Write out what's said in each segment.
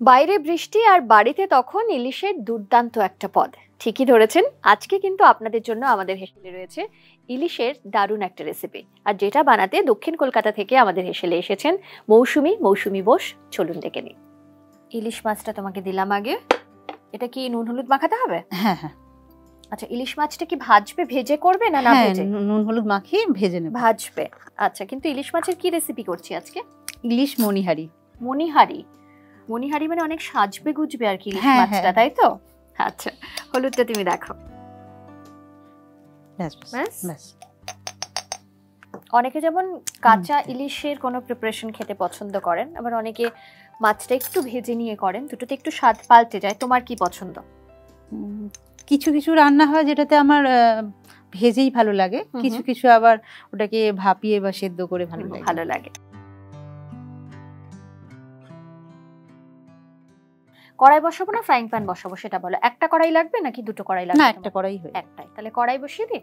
বাইরে বৃষ্টি আর বাড়িতে তখন ইলিশের দুর্দান্ত একটা পদ। ঠিকই ধরেছেন, আজকে কিন্তু আপনাদের জন্য আমাদের হেসেলে রয়েছে ইলিশের দারুণ একটা রেসিপি, আর যেটা বানাতে দক্ষিণ কলকাতা থেকে আমাদের হেসেলে এসেছেন মৌসুমি বোস। চলুন ডেকে নিই। ইলিশ মাছটা তোমাকে দিলাম আগে, এটা কি নুন হলুদ মাখাতে হবে? হ্যাঁ হ্যাঁ। আচ্ছা, ইলিশ মাছটা কি ভাজবে, ভেজে করবে না না ভেজে? নুন হলুদ মাখিয়ে ভেজে নেব। ভাজবে, আচ্ছা। কিন্তু ইলিশ মাছের কি রেসিপি করছি আজকে? ইলিশ মনিহারি। মনিহারি মানে অনেক সাজবে গুজবে আর কি ইলিশ মাছটা, তাই তো? আচ্ছা, হলুদটা তুমি দেখো। ব্যাস। অনেকে যেমন কাঁচা ইলিশের কোনো প্রিপারেশন খেতে পছন্দ করেন, আবার অনেকে মাছটা একটু ভেজে নিয়ে করেন, দুটোতে একটু স্বাদ পাল্টে যায়। তোমার কি পছন্দ? কিছু কিছু রান্না হয় যেটাতে আমার ভেজেই ভালো লাগে, কিছু কিছু আবার ওটাকে ভাপিয়ে বা সেদ্ধ করে ভালো লাগে। কড়াই বসাবো না ফ্রাইং প্যান বসাবো সেটা বলো। একটা কড়াই লাগবে নাকি দুটো কড়াই লাগবে? না, একটা কড়াই হয়। একটাই, তাহলে কড়াই বসিয়ে দিই।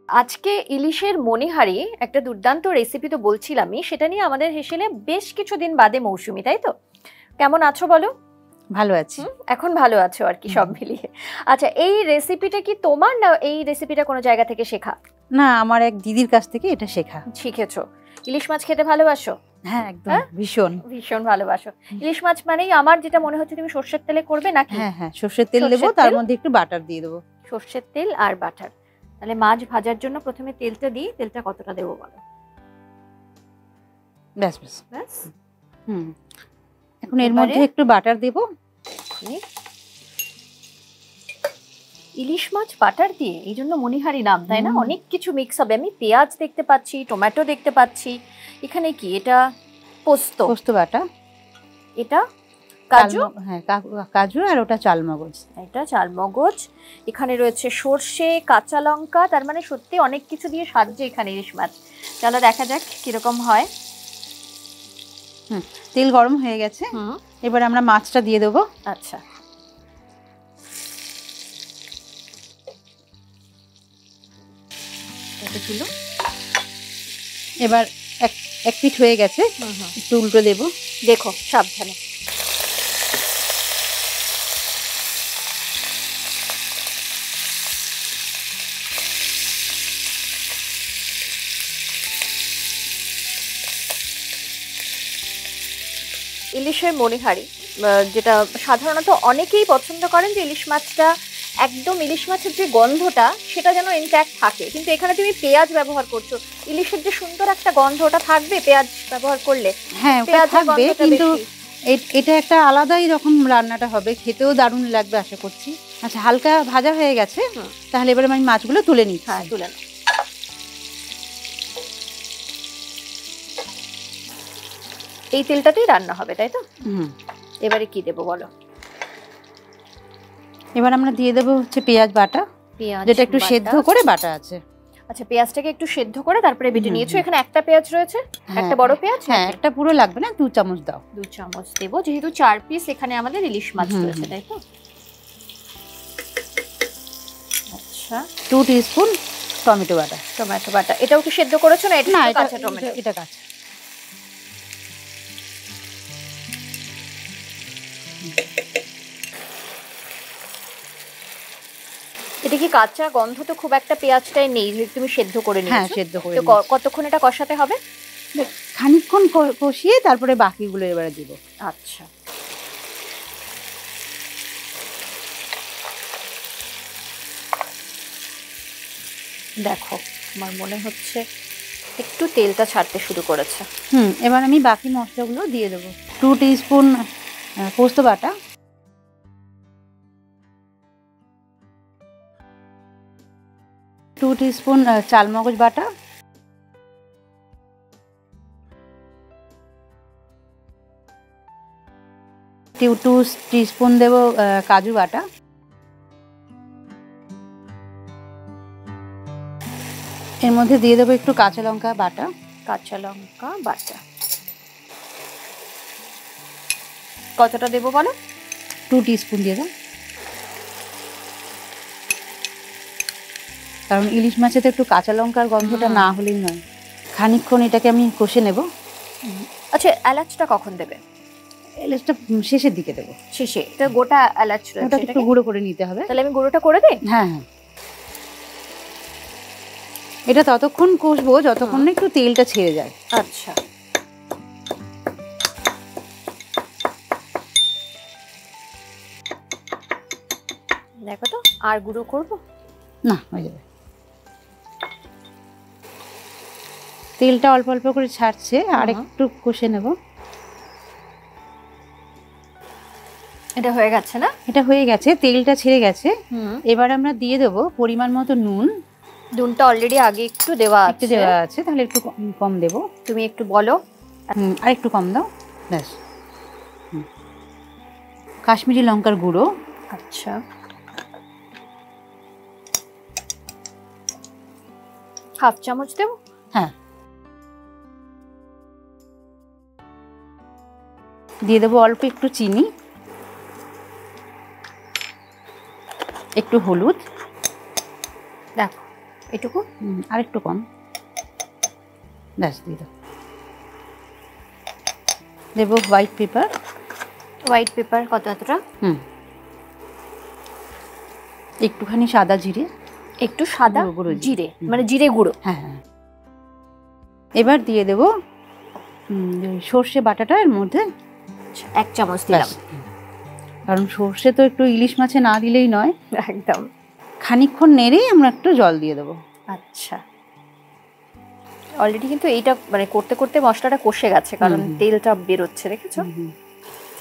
আজকে ইলিশের মনিহারি একটা দুর্দান্ত রেসিপি তো বলছিলামই, সেটা নিয়ে আমাদের হেসেলে বেশ কিছুদিন বাদে মৌসুমি, তাই তো? কেমন আছো বলো? ভালো আছি এখন, ভালো আছো আর কি সব মিলিয়ে। আচ্ছা, এই রেসিপিটা কি তোমার না এই রেসিপিটা কোনো জায়গা থেকে শেখা? না, আমার এক দিদির কাছ থেকে এটা শেখা। শিখেছো? ইলিশ মাছ খেতে ভালোবাসো? হ্যাঁ, একদম ভীষণ ভীষণ ভালোবাসো। ইলিশ মাছ মানেই আমার যেটা মনে হচ্ছে তুমি সর্ষের তেলে করবে নাকি? হ্যাঁ হ্যাঁ, সর্ষের তেল দেবো, তার মধ্যে একটু বাটার দিয়ে দেবো। সর্ষের তেল আর বাটার। তাহলে মাছ ভাজার জন্য প্রথমে তেলটা দিই। তেলটা কতটা দেবো বলো? ব্যাস ব্যাস ব্যাস। এখন এর মধ্যে একটু বাটার দেবো। ইলিশ মাছ বাটার দিয়ে, এই জন্য মনিহারি নাম, তাই না? অনেক কিছু মিক্স হবে। আমি পেঁয়াজ দেখতে পাচ্ছি, টমেটো দেখতে পাচ্ছি। এখানে কি এটা? পোস্ত বাটা। এটা কাজু। হ্যাঁ, কাজু। আর ওটা চালমগজ। এটা চালমগজ। এখানে রয়েছে সর্ষে, কাঁচা লঙ্কা। তার মানে সত্যি অনেক কিছু দিয়ে সাজছে এখানে ইলিশ মাছ। চলো দেখা যাক কিরকম হয়। তেল গরম হয়ে গেছে, এবার আমরা মাছটা দিয়ে দেবো। আচ্ছা, এবার এক পিঠ হয়ে গেছে, একটু উল্টো দেবো। দেখো সাবধানে। ইলিশের মনিহারি যেটা সাধারণত অনেকেই পছন্দ করেন, যে ইলিশ মাছটা একদম ইলিশ মাছের যে গন্ধটা সেটা যেন ইনট্যাক্ট থাকে, কিন্তু এখানে তুমি পেঁয়াজ ব্যবহার করছো। ইলিশের যে সুন্দর একটা গন্ধ, ওটা থাকবে পেঁয়াজ ব্যবহার করলে? হ্যাঁ, পেঁয়াজ থাকবে, কিন্তু এটা একটা আলাদাই রকম রান্নাটা হবে, খেতেও দারুণ লাগবে আশা করছি। আচ্ছা, হালকা ভাজা হয়ে গেছে, তাহলে এবারে আমি মাছগুলো তুলে নিচ্ছি। হ্যাঁ, তুলে নাও। এই তেলটাতেই রান্না হবে, তাই তো? এবারে কি দেবো বলো? এবার আমরা দিয়ে দেবো হচ্ছে পেঁয়াজ বাটা, যেটা একটু সেদ্ধ করে বাটা আছে। আচ্ছা, পেঁয়াজটাকে একটু সেদ্ধ করে তারপরে বেটে নিয়েছো। এখানে একটা পেঁয়াজ রয়েছে, একটা বড় পেঁয়াজ। হ্যাঁ, একটা পুরো লাগবে না, 2 চামচ দাও। 2 চামচ দেবো, যেহেতু 4 পিস এখানে আমাদের ইলিশ মাছ রয়েছে, তাই তো? আচ্ছা, 2 টিস্পুন টমেটো বাটা। এটাও কি সেদ্ধ করেছো না? এটা কাঁচা টমেটো। এটা কাঁচা। এটা কি কাঁচা গন্ধ তো খুব একটা পেঁয়াজটাই নেই, তুমি সেদ্ধ করে নিয়েছো? হ্যাঁ, সেদ্ধ করে। তো কতক্ষণ এটা কষাতে হবে? খানিকক্ষণ কষিয়ে তারপরে বাকিগুলো এবারে দিব। আচ্ছা, দেখো আমার মনে হচ্ছে একটু তেলটা ছাড়তে শুরু করেছে। এবার আমি বাকি মশলাগুলো দিয়ে দেবো। 2 টিস্পুন পোস্ত বাটা, 2 টিস্পুন চালমগজ বাটা, 2 টিস্পুন দেব কাজু বাটা, এর মধ্যে দিয়ে দেবো একটু কাঁচা লঙ্কা বাটা। কতটা দেবো বলো? 2 টিস্পুন দিয়ে দাও, কারণ ইলিশ মাছে তো একটু কাঁচা লঙ্কার গন্ধটা না হলেই নয়। খানিকক্ষণ এটাকে আমি কষে নেব। আচ্ছা, এলাচটা কখন দেবে? এলাচটা শেষের দিকে দেবো। শেষে? এটা গোটা এলাচ রয়েছে, ওটা একটু গুঁড়ো করে নিতে হবে। তাহলে আমি গুঁড়োটা করে দিই? হ্যাঁ হ্যাঁ, এটা ততক্ষণ কষবো যতক্ষণ না একটু তেলটা ছেড়ে যায়। আচ্ছা, দেখো তো আর গুঁড়ো করবো না, হয়ে যাবে। তেলটা অল্প অল্প করে ছাড়ছে, আর একটু কষে নেব। এটা হয়ে গেছে না? এটা হয়ে গেছে, তেলটা ছেড়ে গেছে। এবার আমরা দিয়ে দেবো পরিমাণ মতো নুন। নুনটা অলরেডি আগে একটু দেওয়া আছে, তাহলে একটু কম দেবো। তুমি একটু বলো। আর একটু কম দাও, ব্যাস। কাশ্মীরি লঙ্কার গুঁড়ো। আচ্ছা, হাফ চামচ দেবো। হ্যাঁ, দিয়ে দেবো অল্প একটু চিনি, একটু হলুদ, দেখো এটুকু, আর একটু কম, ব্যাস দিয়ে দাও। দেবো হোয়াইট পেপার। হোয়াইট পেপার কত? এতটা? একটুখানি সাদা জিরে। একটু সাদা জিরে, মানে জিরে গুঁড়ো? হ্যাঁ হ্যাঁ। এবার দিয়ে দেবো সর্ষে বাটাটা এর মধ্যে। 1 চামচ দিলাম, কারণ সর্ষে তো একটু ইলিশ মাছে না দিলেই নয়। একদম। খানিকক্ষণ নেড়েই আমরা একটু জল দিয়ে দেবো। আচ্ছা, অলরেডি কিন্তু এইটা মানে করতে করতে মশলাটা কষে গেছে, কারণ তেলটা বেরোচ্ছে, দেখেছো?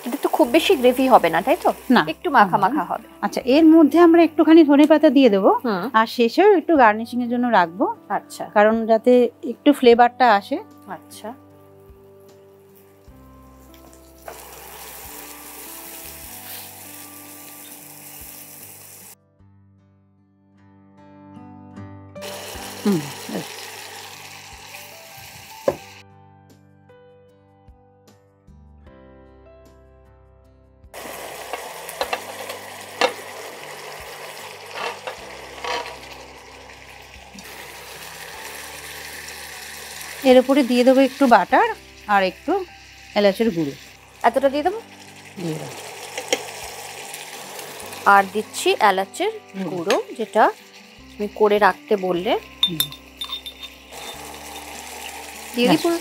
এটা তো খুব বেশি গ্রেভি হবে না, তাই তো? না, একটু মাখা মাখা হবে। আচ্ছা, এর মধ্যে আমরা একটুখানি ধনেপাতা দিয়ে দেবো, আর শেষেও একটু গার্নিশিং এর জন্য রাখবো। আচ্ছা, কারণ যাতে একটু ফ্লেভারটা আসে। আচ্ছা, এর উপরে দিয়ে দেবো একটু বাটার আর একটু এলাচের গুঁড়ো। এতটা দিয়ে দেবো? দিয়ে দেবো। আর দিচ্ছি এলাচের গুঁড়ো, যেটা তুমি করে রাখতে বললে। দিয়ে দিই পুরো?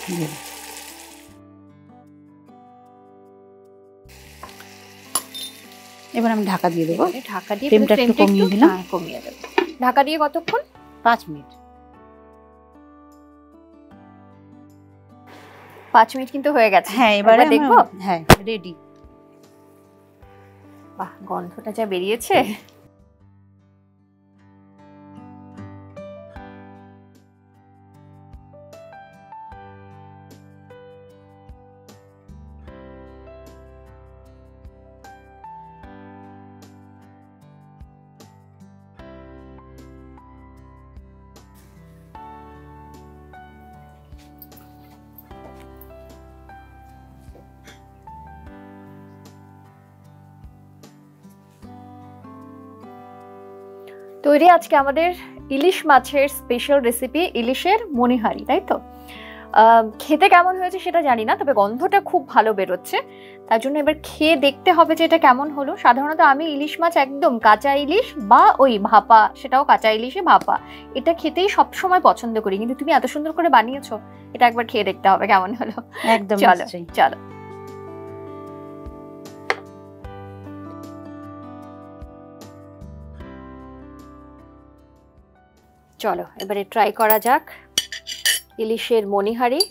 এবার আমি ঢাকা দিয়ে দেবো। ঢাকা দিয়ে ফ্লেমটা একটু কমিয়ে দিলাম। কমিয়ে দেবো। ঢাকা দিয়ে কতক্ষণ? 5 মিনিট। 5 মিনিট কিন্তু হয়ে গেছে। হ্যাঁ, এবারে দেখবো। হ্যাঁ, রেডি। বাহ, গন্ধটা যা বেরিয়েছে। তৈরি আজকে আমাদের ইলিশ মাছের স্পেশাল রেসিপি, ইলিশের মনিহারি, তাই তো? খেতে কেমন হয়েছে সেটা জানি না, তবে গন্ধটা খুব ভালো বেরোচ্ছে। তার জন্য এবার খেয়ে দেখতে হবে যে এটা কেমন হলো। সাধারণত আমি ইলিশ মাছ একদম কাঁচা ইলিশ বা ওই ভাপা, সেটাও কাঁচা ইলিশে ভাপা, এটা খেতেই সবসময় পছন্দ করি, কিন্তু তুমি এত সুন্দর করে বানিয়েছো, এটা একবার খেয়ে দেখতে হবে কেমন হলো। একদম, চলো চলো। চলো এবারে ট্রাই করা যাক ইলিশের মনিহারি।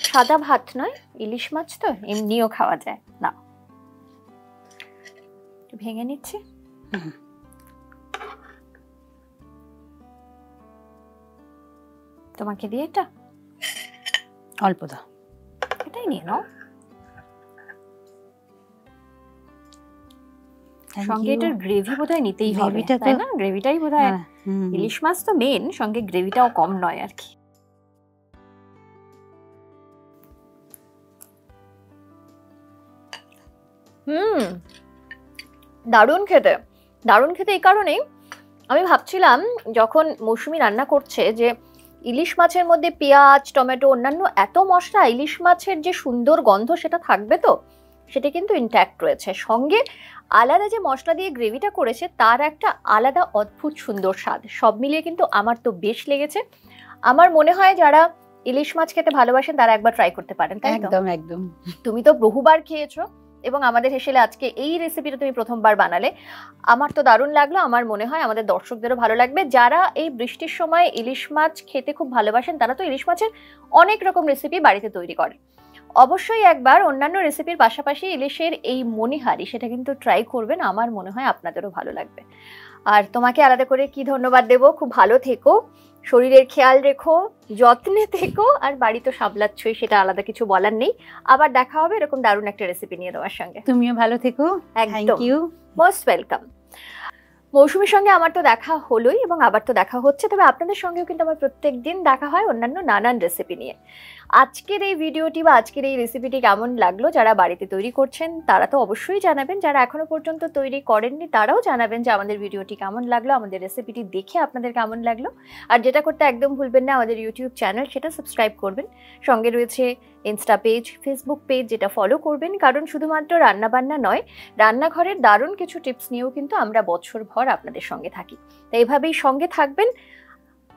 সাদা ভাত নয়, ইলিশ মাছ তো এমনিও খাওয়া যায় না। ভেঙে নিচ্ছি। তোমাকে দিয়ে এটা অল্প দাও, এটাই নিয়ে নাও। সঙ্গে এটার গ্রেভি বোধহয় নিতেই হবে, তাই না? গ্রেভিটাই বোধহয়, ইলিশ মাছ তো মেন, সঙ্গে গ্রেভিটাও কম নয় আর কি। দারুণ খেতে, দারুণ খেতে। এই কারণেই আমি ভাবছিলাম যখন মৌসুমি রান্না করছে যে ইলিশ মাছের মধ্যে পেঁয়াজ, টমেটো, অন্যান্য এত মশলা, ইলিশ মাছের যে সুন্দর গন্ধ সেটা থাকবে তো, সেটা কিন্তু ইনট্যাক্ট রয়েছে। সঙ্গে আলাদা যে মশলা দিয়ে গ্রেভিটা করেছে তার একটা আলাদা অদ্ভুত সুন্দর স্বাদ। সব মিলিয়ে কিন্তু আমার তো বেশ লেগেছে। আমার মনে হয় যারা ইলিশ মাছ খেতে ভালোবাসেন তারা একবার ট্রাই করতে পারেন, তাই তো? একদম একদম। তুমি তো বহুবার খেয়েছো এবং আমাদের হেসেলে আজকে এই রেসিপিটা তুমি প্রথমবার বানালে। আমার তো দারুণ লাগলো। আমার মনে হয় আমাদের দর্শকদেরও ভালো লাগবে। যারা এই বৃষ্টির সময় ইলিশ মাছ খেতে খুব ভালোবাসেন তারা তো ইলিশ মাছের অনেক রকম রেসিপি বাড়িতে তৈরি করেন। অবশ্যই একবার অন্যান্য রেসিপির পাশাপাশি ইলিশের এই মণিহারি সেটা কিন্তু ট্রাই করবেন। আমার মনে হয় আপনাদেরও ভালো লাগবে। আর তোমাকে আলাদা করে কি ধন্যবাদ দেবো, খুব ভালো থেকো, শরীরের খেয়াল রেখো, যত্নে থেকো, আর বাড়ি তো সামলাচ্ছই, সেটা আলাদা কিছু বলার নেই। আবার দেখা হবে এরকম দারুণ একটা রেসিপি নিয়ে তোমার সঙ্গে। তুমিও ভালো থেকো। একদম, থ্যাংক ইউ, মোস্ট ওয়েলকাম। মৌসুমীর সঙ্গে আমার তো দেখা হলোই এবং আবার তো দেখা হচ্ছে, তবে আপনাদের সঙ্গেও কিন্তু আমার প্রত্যেক দিন দেখা হয় অন্যান্য নানান রেসিপি নিয়ে। আজকের এই ভিডিওটি বা আজকের এই রেসিপিটি কেমন লাগলো, যারা বাড়িতে তৈরি করছেন তারা তো অবশ্যই জানাবেন, যারা এখনো পর্যন্ত তৈরি করেননি তারাও জানাবেন যে আমাদের ভিডিওটি কেমন লাগলো, আমাদের রেসিপিটি দেখে আপনাদের কেমন লাগলো। আর যেটা করতে একদম ভুলবেন না, আমাদের ইউটিউব চ্যানেল সেটা সাবস্ক্রাইব করবেন। সঙ্গে রয়েছে ইনস্টা পেজ, ফেসবুক পেজ, যেটা ফলো করবেন, কারণ শুধুমাত্র রান্নাবান্না নয়, রান্নাঘরের দারুণ কিছু টিপস নিয়েও কিন্তু আমরা বছরভর আপনাদের সঙ্গে থাকি। তো এইভাবেই সঙ্গে থাকবেন।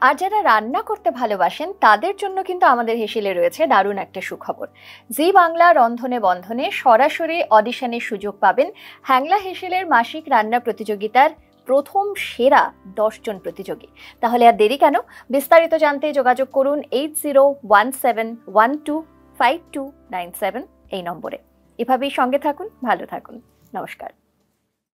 আর যারা রান্না করতে ভালোবাসেন তাদের জন্য কিন্তু আমাদের হেসেলে রয়েছে দারুণ একটা সুখবর। জি বাংলা রন্ধনে বন্ধনে সরাসরি অডিশনের সুযোগ পাবেন হ্যাংলা হেসেলের মাসিক রান্না প্রতিযোগিতার প্রথম সেরা 10 জন প্রতিযোগী। তাহলে আর দেরি কেন, বিস্তারিত জানতে যোগাযোগ করুন 8017125297 এই নম্বরে। এভাবেই সঙ্গে থাকুন, ভালো থাকুন, নমস্কার।